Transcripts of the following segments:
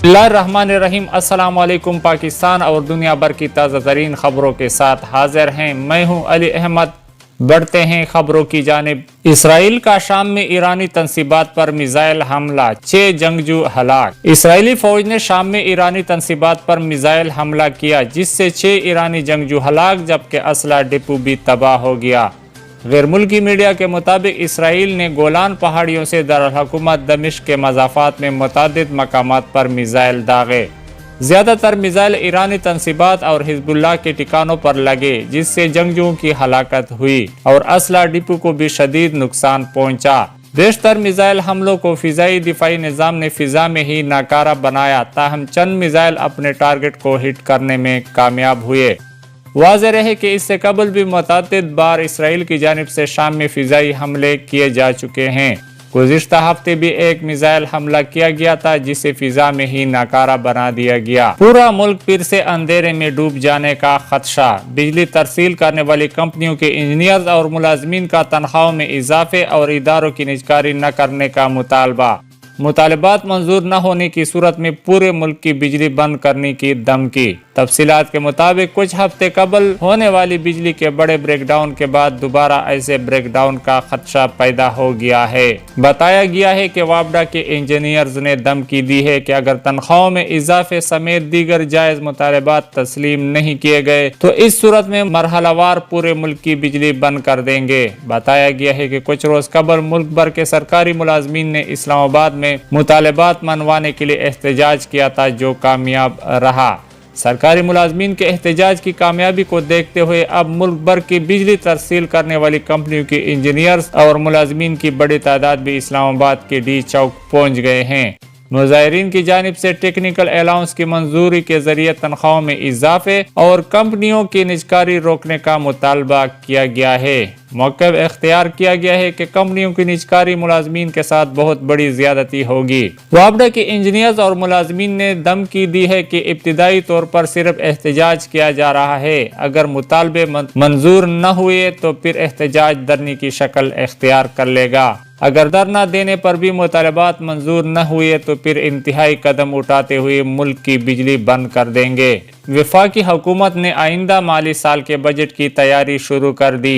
बिस्मिल्लाहिर्रहमानिर्रहीम। अस्सलाम वालेकुम। पाकिस्तान और दुनिया भर की ताज़ा तरीन खबरों के साथ हाजिर हैं। मैं हूं अली अहमद। बढ़ते हैं खबरों की जानिब। इसराइल का शाम में ईरानी तंसीबात पर मिजाइल हमला, 6 जंगजू हलाक। इसराइली फौज ने शाम में ईरानी तंसीबात पर मिजाइल हमला किया, जिससे 6 ईरानी जंगजू हलाक जबकि असला डिपो भी तबाह हो गया। गैर मुल्की मीडिया के मुताबिक इसराइल ने गोलान पहाड़ियों से दारुल-हुकूमत दमिश्क के मज़ाफ़ात में मुतअद्दिद मकामात पर मिज़ाइल दागे। ज़्यादातर मिज़ाइल ईरानी तंसीबात और हिज़्बुल्लाह के ठिकानों पर लगे, जिससे जंगजुओं की हलाकत हुई और असला डिपो को भी शदीद नुकसान पहुंचा। बेशतर मिज़ाइल हमलों को फ़िज़ाई दिफ़ाई निज़ाम ने फ़िज़ा में ही नाकारा बनाया, ताहम चंद मिज़ाइल अपने टारगेट को हिट करने में कामयाब हुए। वाज़ेह रहे कि इससे कबल भी मुतअद्दिद बार इसराइल की जानिब से शाम में फ़िज़ाई हमले किए जा चुके हैं। गुज़िश्ता हफ्ते भी एक मिज़ाइल हमला किया गया था, जिसे फ़िज़ा में ही नाकारा बना दिया गया। पूरा मुल्क फिर से अंधेरे में डूब जाने का खदशा। बिजली तरसील करने वाली कंपनियों के इंजीनियर्स और मुलाजमीन का तनख्वाहों में इजाफे और इदारों की निजकारी न करने का मुतालबा। मुतालबात मंजूर न होने की सूरत में पूरे मुल्क की बिजली बंद करने की धमकी। तफसीलात के मुताबिक कुछ हफ्ते कबल होने वाली बिजली के बड़े ब्रेकडाउन के बाद दोबारा ऐसे ब्रेकडाउन का खदशा पैदा हो गया है। बताया गया है कि वापडा के इंजीनियर्स ने धमकी दी है कि अगर तनख्वाहों में इजाफे समेत दीगर जायज मुतालबात तस्लीम नहीं किए गए तो इस सूरत में मरहलावार पूरे मुल्क की बिजली बंद कर देंगे। बताया गया है कि कुछ रोज कबल मुल्क भर के सरकारी मुलाजमीन ने इस्लामाबाद में मुतालबात मनवाने के लिए एहतजाज किया था, जो कामयाब रहा। सरकारी मुलाजमीन के एहतजाज की कामयाबी को देखते हुए अब मुल्क भर की बिजली तरसील करने वाली कंपनियों के इंजीनियर्स और मुलाजमीन की बड़ी तादाद भी इस्लामाबाद के डी चौक पहुंच गए हैं। मुजाहिरीन की जानिब से टेक्निकल अलाउंस की मंजूरी के जरिए तनख्वाहों में इजाफे और कंपनियों की निजकारी रोकने का मुतालबा किया गया है। मौक़िफ़ इख्तियार किया गया है कि कंपनियों की निजकारी मुलाजमीन के साथ बहुत बड़ी ज्यादती होगी। वापडा के इंजीनियर्स और मुलाजमीन ने धमकी दी है कि इब्तिदाई तौर पर सिर्फ एहतजाज किया जा रहा है, अगर मुतालबे मंजूर न हुए तो फिर एहतजाज धरने की शक्ल इख्तियार कर लेगा। अगर धरना देने पर भी मुतालबात मंजूर न हुए तो फिर इंतहाई कदम उठाते हुए मुल्क की बिजली बंद कर देंगे। वफाकी हुकूमत ने आइंदा माली साल के बजट की तैयारी शुरू कर दी।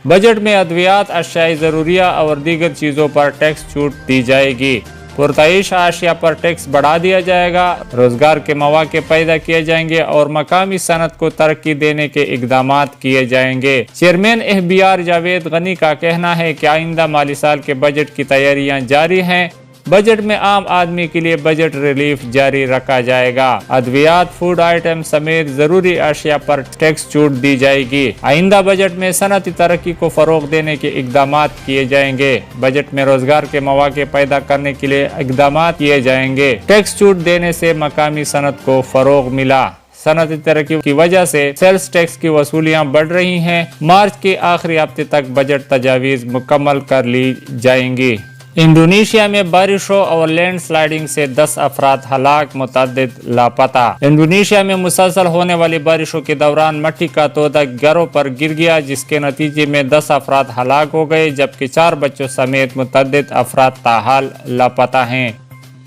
बजट में अद्वियात, अशियाई ज़रूरिया और दीगर चीज़ों पर टैक्स छूट दी जाएगी। पुरताइश अशिया पर टैक्स बढ़ा दिया जाएगा। रोजगार के मौके पैदा किए जाएंगे और मकामी सनत को तरक्की देने के इकदामात किए जाएंगे। चेयरमैन एहबीआर जावेद गनी का कहना है कि आइंदा माली साल के बजट की तैयारियां जारी हैं। बजट में आम आदमी के लिए बजट रिलीफ जारी रखा जाएगा। अद्वियात, फूड आइटम समेत जरूरी अशिया पर टैक्स छूट दी जाएगी। आइंदा बजट में सनती तरक्की को फरोग देने के इकदामात किए जाएंगे। बजट में रोजगार के मौके पैदा करने के लिए इकदामात किए जाएंगे। टैक्स छूट देने से मकामी सनत को फरोग मिला। सनती तरक्की की वजह से सेल्स टैक्स की वसूलियाँ बढ़ रही हैं। मार्च के आखिरी हफ्ते तक बजट तजावीज़ मुकम्मल कर ली जाएंगी। इंडोनेशिया में बारिशों और लैंडस्लाइडिंग से 10 अफराद हलाक, मुतअद्दिद लापता। इंडोनेशिया में मुसलसल होने वाली बारिशों के दौरान मट्टी का तोदा घरों पर गिर गया, जिसके नतीजे में 10 अफराद हलाक हो गए, जबकि 4 बच्चों समेत मुतअद्दिद अफराद ताहाल लापता हैं।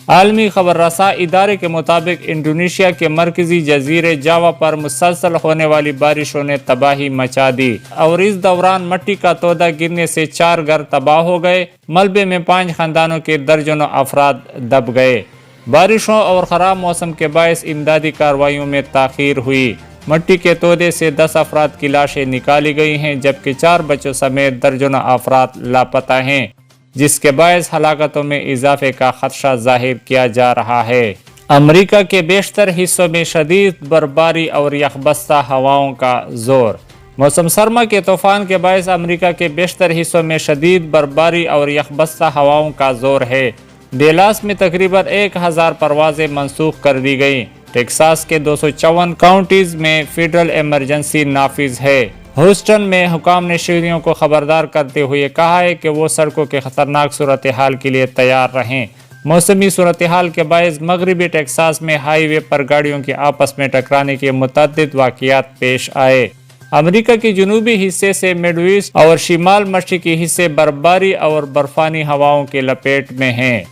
आलमी खबर रसा इदारे के मुताबिक इंडोनेशिया के मरकजी जजीरे जावा पर मुसलसल होने वाली बारिशों ने तबाही मचा दी और इस दौरान मट्टी का तोदा गिरने से 4 घर तबाह हो गए। मलबे में 5 खानदानों के दर्जनों अफराद दब गए। बारिशों और ख़राब मौसम के बायस इमदादी कार्रवाइयों में ताख़ीर हुई। मट्टी के तोदे से 10 अफराद की लाशें निकाली गई हैं, जबकि 4 बच्चों समेत दर्जनों अफराद लापता हैं, जिसके बायस हलाकतों में इजाफे का खदशा जाहिर किया जा रहा है। अमेरिका के बेशतर हिस्सों में शदीद बर्फबारी और यखबस्ता हवाओं का जोर। मौसम सरमा के तूफान के बायस अमेरिका के बेशतर हिस्सों में शदीद बर्फबारी और यखबस्ता हवाओं का जोर है। डेलास में तकरीबन 1000 परवाजें मनसूख कर दी गई। टेक्सास के 254 काउंटीज में फेडरल इमरजेंसी नाफिज है। ह्यूस्टन में हुकाम ने शहरियों को खबरदार करते हुए कहा है कि वो सड़कों के खतरनाक सूरत हाल के लिए तैयार रहें। मौसमी सूरत हाल के बायस मगरबी टेक्सास में हाईवे पर गाड़ियों के आपस में टकराने के मुतअद्दिद वाक़ियात पेश आए। अमेरिका के जनूबी हिस्से से मिडवेस्ट और शिमाल मशरिकी हिस्से बर्फबारी और बर्फानी हवाओं के लपेट में हैं।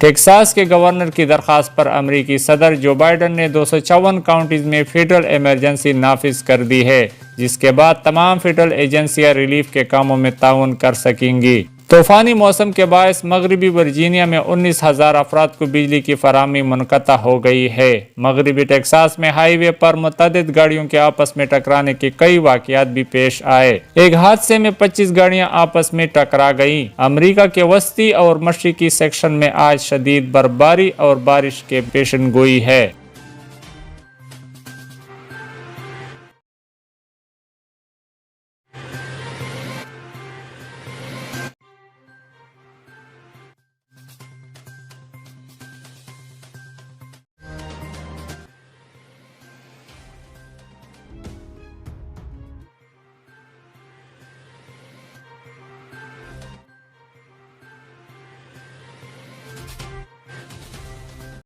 ٹیکساس کے گورنر کی درخواست پر امریکی صدر جو بائیڈن نے 254 کاؤنٹیز میں فیڈرل ایمرجنسی نافذ کر دی ہے، جس کے بعد تمام فیڈرل ایجنسیاں ریلیف کے کاموں میں تعاون کر سکیں گی۔ طوفانی موسم کے باعث مغربی ورجینیا میں 19,000 افراد کو بجلی کی فراہمی منقطع ہو گئی ہے۔ مغربی ٹیکساس میں ہائی وے پر متعدد گاڑیوں کے آپس میں ٹکرانے کے کئی واقعات بھی پیش آئے۔ ایک حادثے میں 25 گاڑیاں آپس میں ٹکرا گئیں۔ امریکہ کے وسطی اور مشرقی سیکشن میں آج شدید برفباری اور بارش کے پیشن گوئی ہے۔